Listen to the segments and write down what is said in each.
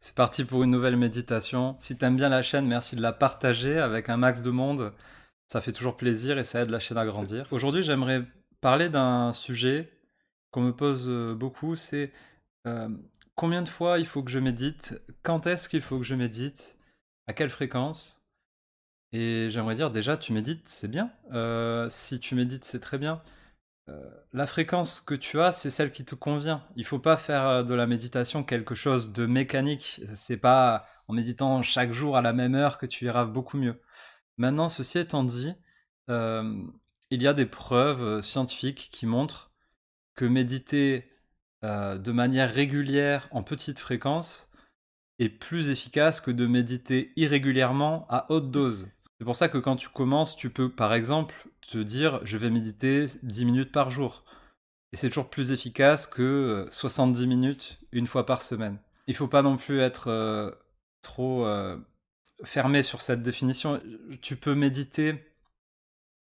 C'est parti pour une nouvelle méditation. Si t'aimes bien la chaîne, merci de la partager avec un max de monde. Ça fait toujours plaisir et ça aide la chaîne à grandir. Aujourd'hui, j'aimerais parler d'un sujet qu'on me pose beaucoup, c'est euh, combien de fois il faut que je médite, quand est-ce qu'il faut que je médite, à quelle fréquence. Et j'aimerais dire déjà, tu médites, c'est bien. Si tu médites, c'est très bien. La fréquence que tu as, c'est celle qui te convient. Il faut pas faire, de la méditation quelque chose de mécanique. C'est pas en méditant chaque jour à la même heure que tu iras beaucoup mieux. Maintenant, ceci étant dit, hem, il y a des preuves, scientifiques qui montrent que méditer, de manière régulière en petite fréquence est plus efficace que de méditer irrégulièrement à haute dose. C'est pour ça que quand tu commences, tu peux, par exemple, te dire: «Je vais méditer 10 minutes par jour». Et c'est toujours plus efficace que, 70 minutes une fois par semaine. Il faut pas non plus être, trop, fermé sur cette définition. Tu peux méditer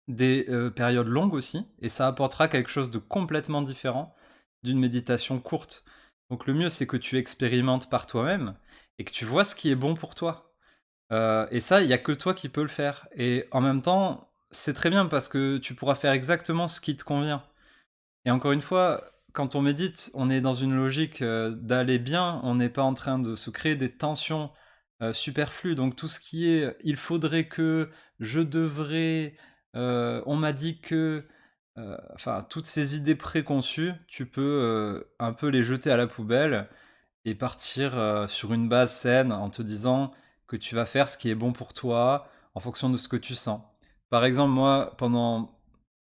des, périodes longues aussi et ça apportera quelque chose de complètement différent d'une méditation courte. Donc le mieux, c'est que tu expérimentes par toi-même et que tu vois ce qui est bon pour toi. Et ça, il y a que toi qui peux le faire et en même temps, c'est très bien parce que tu pourras faire exactement ce qui te convient. Et encore une fois, quand on médite, on est dans une logique, d'aller bien, on n'est pas en train de se créer des tensions, superflues. Donc tout ce qui est, «Il faudrait que», «Je devrais», «On m'a dit que», enfin toutes ces idées préconçues, tu peux, un peu les jeter à la poubelle et partir, sur une base saine en te disant que tu vas faire ce qui est bon pour toi, en fonction de ce que tu sens. Par exemple, moi, pendant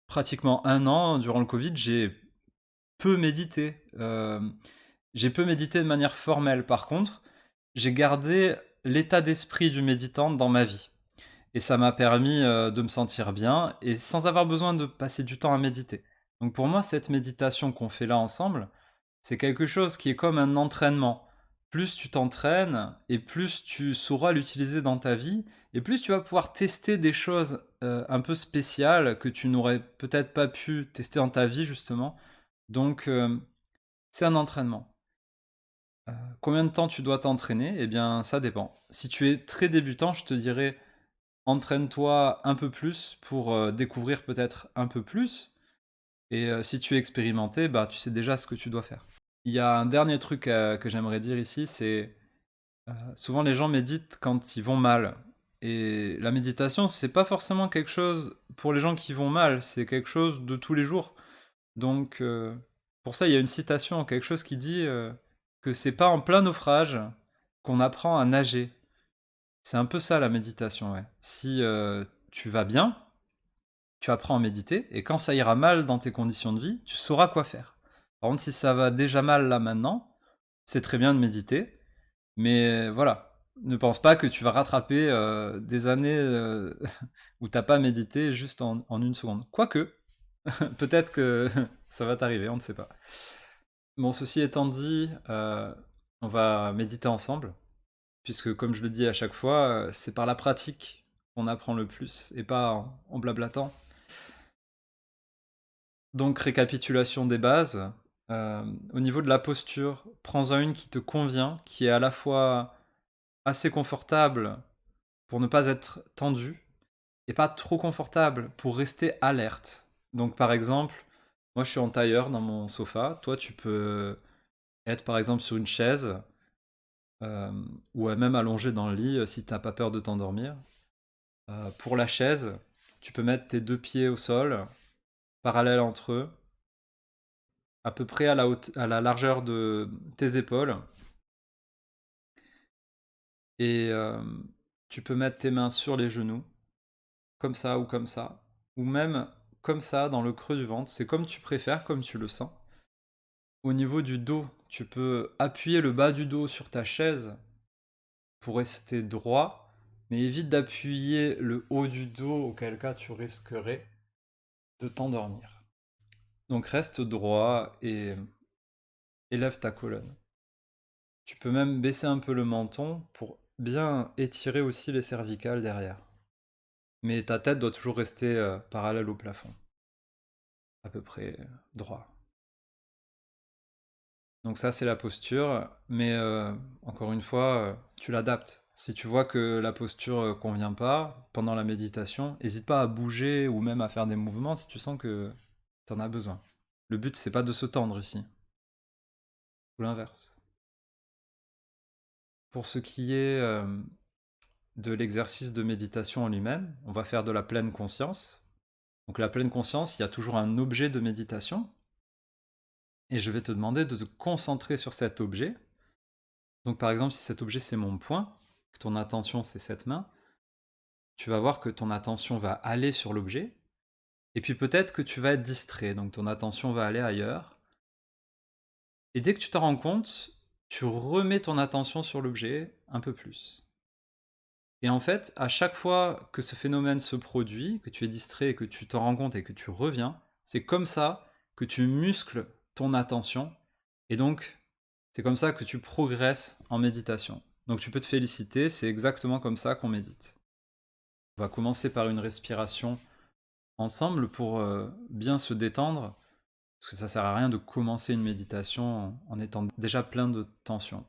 pratiquement un an, durant le covid, peu médité, j'ai peu médité de manière formelle. Par contre, j'ai gardé l'état d'esprit du méditant dans ma vie et ça m'a permis, de me sentir bien et sans avoir besoin de passer du temps à méditer. Donc pour moi, cette méditation qu'on fait là ensemble, c'est quelque chose qui est comme un entraînement. Plus tu t'entraînes et plus tu sauras l'utiliser dans ta vie et plus tu vas pouvoir tester des choses, un peu spéciales que tu n'aurais peut-être pas pu tester dans ta vie justement. Donc, c'est un entraînement. Combien de temps tu dois t'entraîner? Eh bien, ça dépend. Si tu es très débutant, je te dirais: entraîne-toi un peu plus pour, découvrir peut-être un peu plus et si tu es expérimenté, bah, tu sais déjà ce que tu dois faire. Il y a un dernier truc, que j'aimerais dire ici, c'est, souvent les gens méditent quand ils vont mal et la méditation, c'est pas forcément quelque chose pour les gens qui vont mal, c'est quelque chose de tous les jours. Donc, pour ça, il y a une citation, quelque chose qui dit, que c'est pas en plein naufrage qu'on apprend à nager. C'est un peu ça la méditation, ouais. Si, tu vas bien, tu apprends à méditer et quand ça ira mal dans tes conditions de vie, tu sauras quoi faire. Par contre, si ça va déjà mal là maintenant, c'est très bien de méditer, mais voilà, ne pense pas que tu vas rattraper, des années, où tu pas médité juste en 1 seconde. Quoique, peut-être que ça va t'arriver, on ne sait pas. Bon, ceci étant dit, on va méditer ensemble, puisque comme je le dis à chaque fois, c'est par la pratique qu'on apprend le plus et pas en blablatant. Donc récapitulation des bases, au niveau de la posture, prends-en une qui te convient, qui est à la fois assez confortable pour ne pas être tendu et pas trop confortable pour rester alerte. Donc par exemple, moi je suis en tailleur dans mon sofa, toi tu peux être par exemple sur une chaise, ou même allongé dans le lit, si t'as pas peur de t'endormir. Pour la chaise, tu peux mettre tes 2 pieds au sol, parallèles entre eux, à peu près à la largeur de tes épaules et tu peux mettre tes mains sur les genoux, comme ça, ou même comme ça dans le creux du ventre. C'est comme tu préfères, comme tu le sens. Au niveau du dos, tu peux appuyer le bas du dos sur ta chaise pour rester droit, mais évite d'appuyer le haut du dos, auquel cas tu risquerais de t'endormir. Donc reste droit et élève ta colonne. Tu peux même baisser un peu le menton pour bien étirer aussi les cervicales derrière. Mais ta tête doit toujours rester parallèle au plafond, à peu près droit. Donc ça, c'est la posture, mais encore une fois, tu l'adaptes. Si tu vois que la posture convient pas pendant la méditation, n'hésite pas à bouger ou même à faire des mouvements si tu sens que tu en as besoin. Le but, c'est pas de se tendre ici, ou l'inverse. Pour ce qui est de l'exercice de méditation en lui-même, on va faire de la pleine conscience. Donc la pleine conscience, il y a toujours un objet de méditation, et je vais te demander de te concentrer sur cet objet. Donc par exemple, si cet objet c'est mon poing, que ton attention c'est cette main, tu vas voir que ton attention va aller sur l'objet, et puis peut-être que tu vas être distrait, donc ton attention va aller ailleurs. Et dès que tu t'en rends compte, tu remets ton attention sur l'objet un peu plus. Et en fait, à chaque fois que ce phénomène se produit, que tu es distrait, que tu t'en rends compte et que tu reviens, c'est comme ça que tu muscles ton attention, et donc c'est comme ça que tu progresses en méditation. Donc tu peux te féliciter, c'est exactement comme ça qu'on médite. On va commencer par une respiration ensemble pour bien se détendre, parce que ça sert à rien de commencer une méditation en étant déjà plein de tension,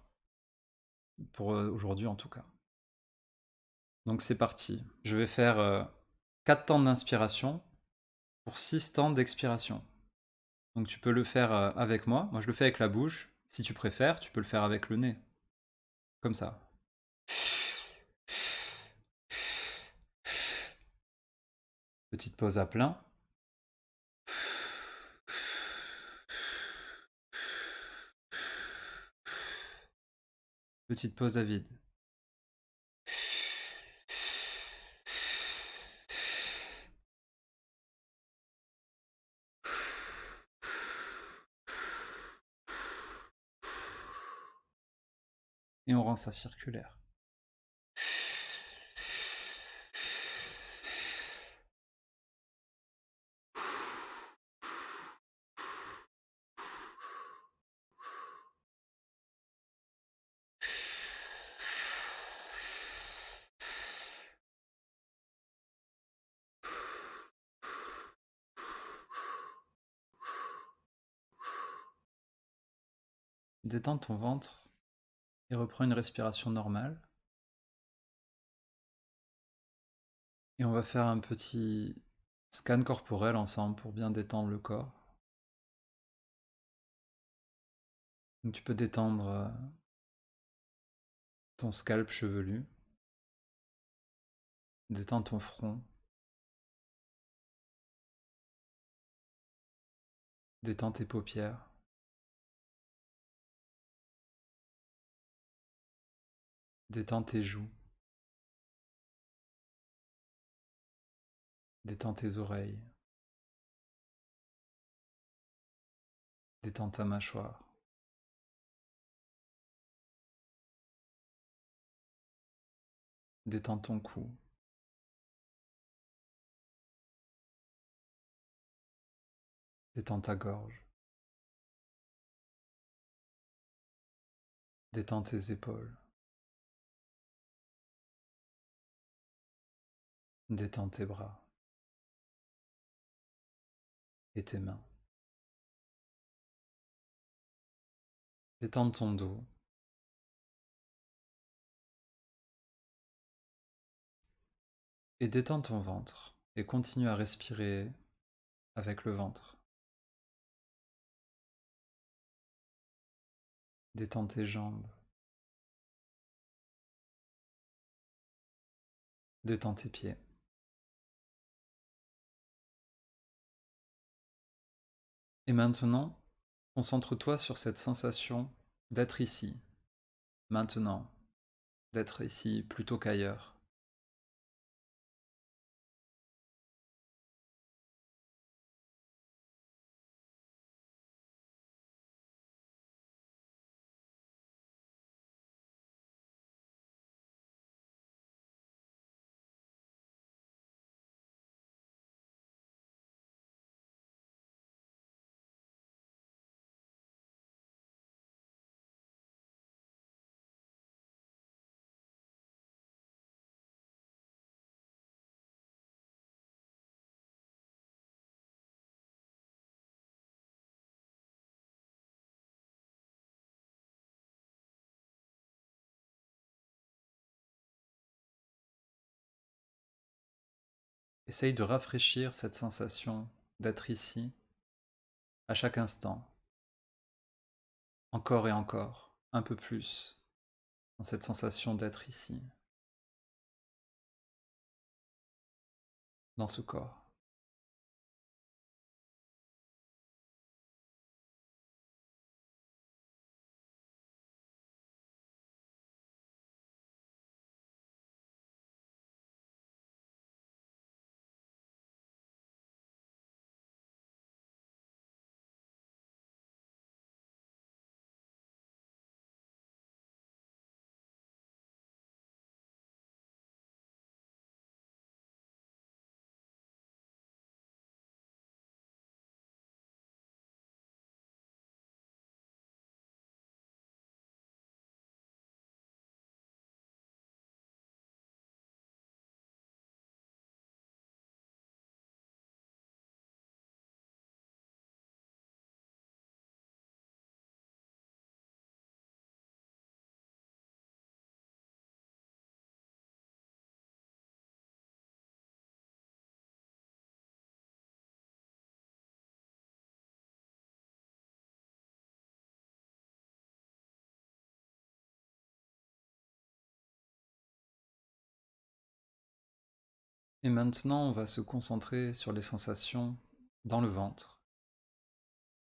pour aujourd'hui en tout cas. Donc c'est parti. Je vais faire 4 temps d'inspiration pour 6 temps d'expiration. Donc tu peux le faire avec moi. Moi je le fais avec la bouche. Si tu préfères, tu peux le faire avec le nez. Comme ça. Petite pause à plein. Petite pause à vide. Et on rend ça circulaire. Détends ton ventre et reprends une respiration normale. Et on va faire un petit scan corporel ensemble pour bien détendre le corps. Donc tu peux détendre ton scalp chevelu, détends ton front, détends tes paupières, détends tes joues, détends tes oreilles, détends ta mâchoire, détends ton cou, détends ta gorge, détends tes épaules, détends tes bras et tes mains, détends ton dos, et détends ton ventre, et continue à respirer avec le ventre. Détends tes jambes, détends tes pieds. Et maintenant, concentre-toi sur cette sensation d'être ici, maintenant, d'être ici plutôt qu'ailleurs. essaye de rafraîchir cette sensation d'être ici à chaque instant, encore et encore, un peu plus, dans cette sensation d'être ici, dans ce corps. Et maintenant, on va se concentrer sur les sensations dans le ventre.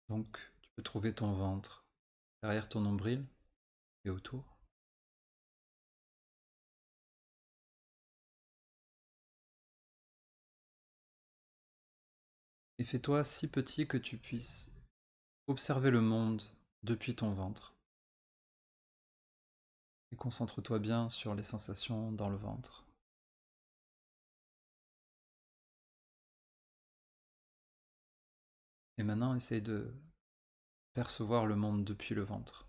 Donc, tu peux trouver ton ventre derrière ton nombril et autour. Et fais-toi si petit que tu puisses observer le monde depuis ton ventre. Et concentre-toi bien sur les sensations dans le ventre. Et maintenant, essaye de percevoir le monde depuis le ventre.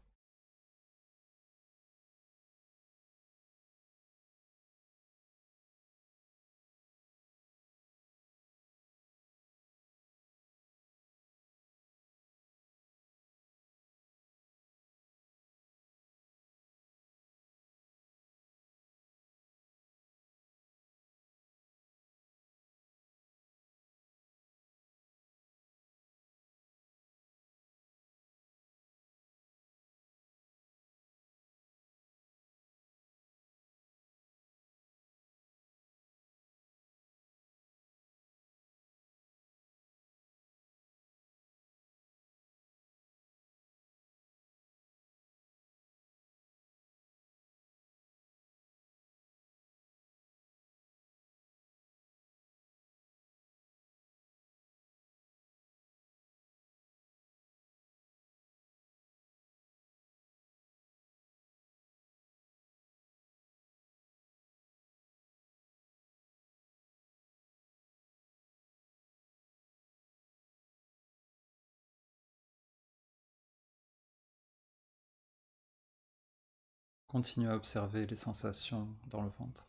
Continue à observer les sensations dans le ventre.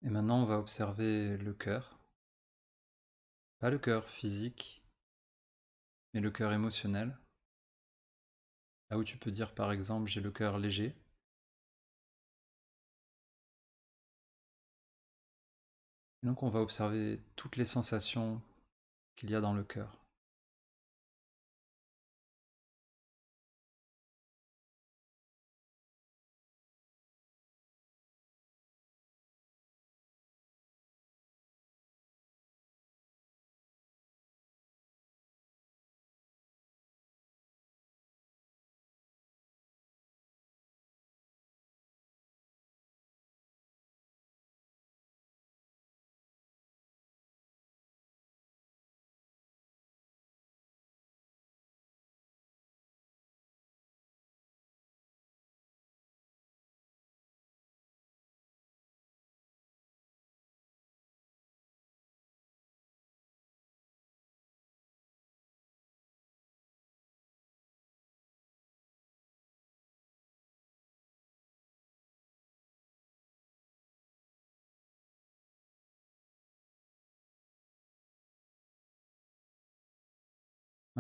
Et maintenant, on va observer le cœur. Pas le cœur physique, mais le cœur émotionnel. Là où tu peux dire par exemple j'ai le cœur léger. Et donc on va observer toutes les sensations qu'il y a dans le cœur.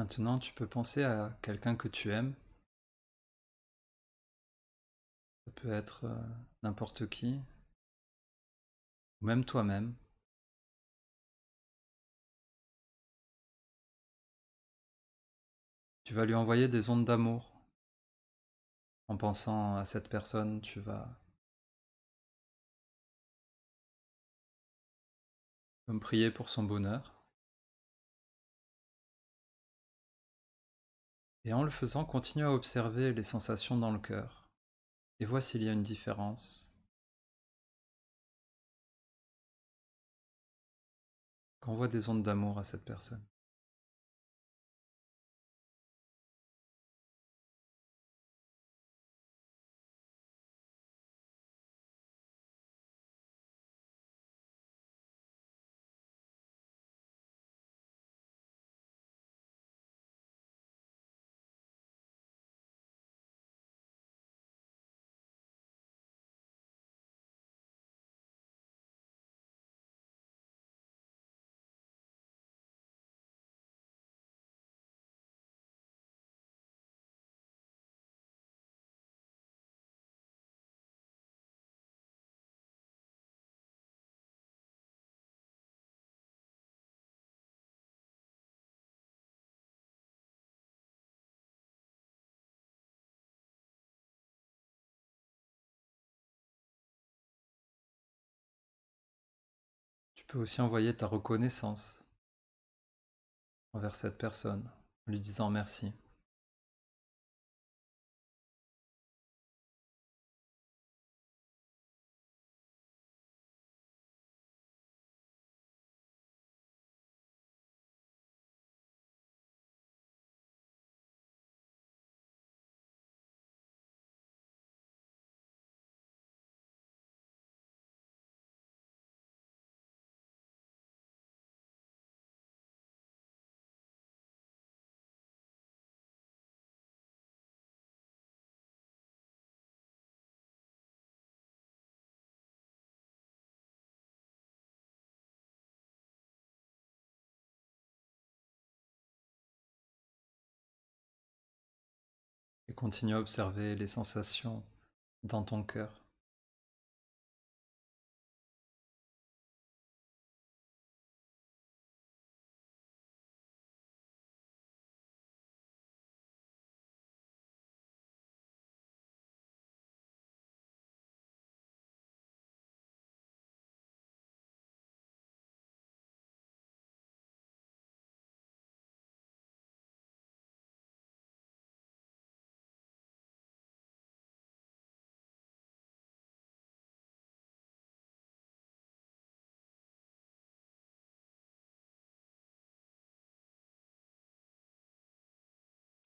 Maintenant, tu peux penser à quelqu'un que tu aimes. Ça peut être n'importe qui, ou même toi-même. Tu vas lui envoyer des ondes d'amour. En pensant à cette personne, tu vas comme prier pour son bonheur. Et en le faisant, continue à observer les sensations dans le cœur. Et vois s'il y a une différence. Qu'envoie des ondes d'amour à cette personne. Tu peux aussi envoyer ta reconnaissance envers cette personne, en lui disant merci. Et continue à observer les sensations dans ton cœur.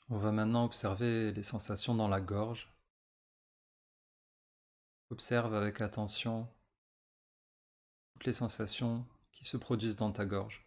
On va maintenant observer les sensations dans la gorge. Observe avec attention toutes les sensations qui se produisent dans ta gorge.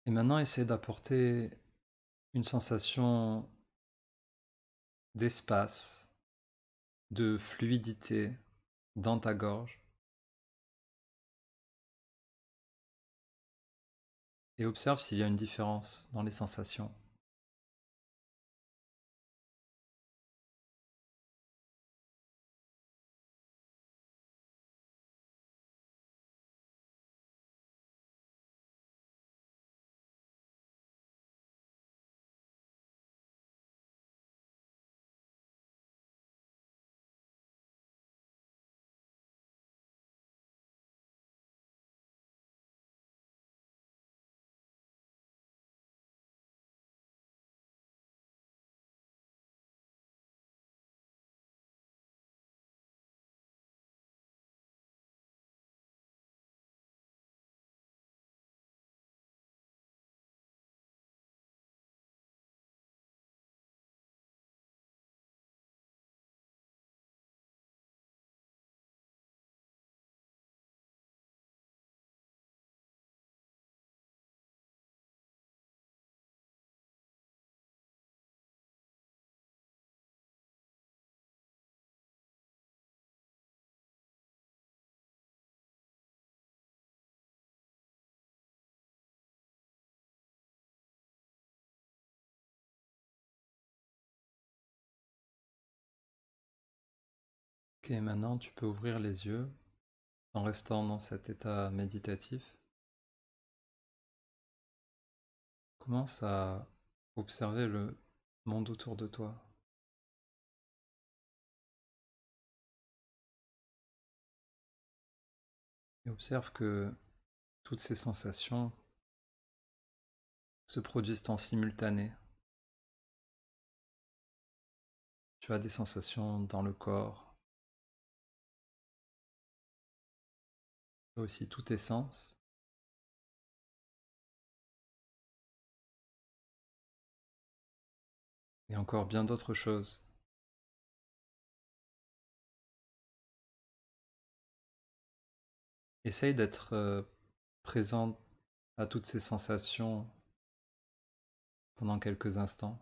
Et maintenant, essaie d'apporter une sensation d'espace, de fluidité dans ta gorge et observe s'il y a une différence dans les sensations. Ok, maintenant tu peux ouvrir les yeux en restant dans cet état méditatif. Commence à observer le monde autour de toi et observe que toutes ces sensations se produisent en simultané. Tu as des sensations dans le corps, tu as aussi tous tes sens, et encore bien d'autres choses. Essaye d'être présent à toutes ces sensations pendant quelques instants.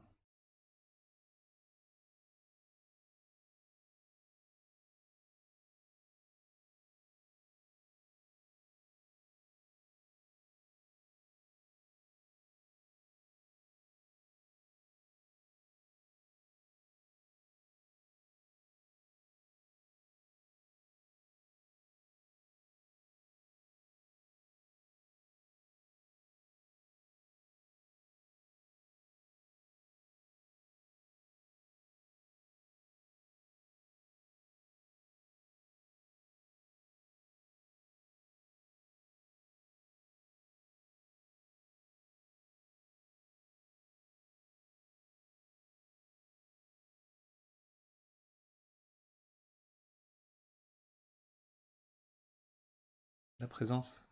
La présence.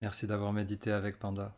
Merci d'avoir médité avec Panda.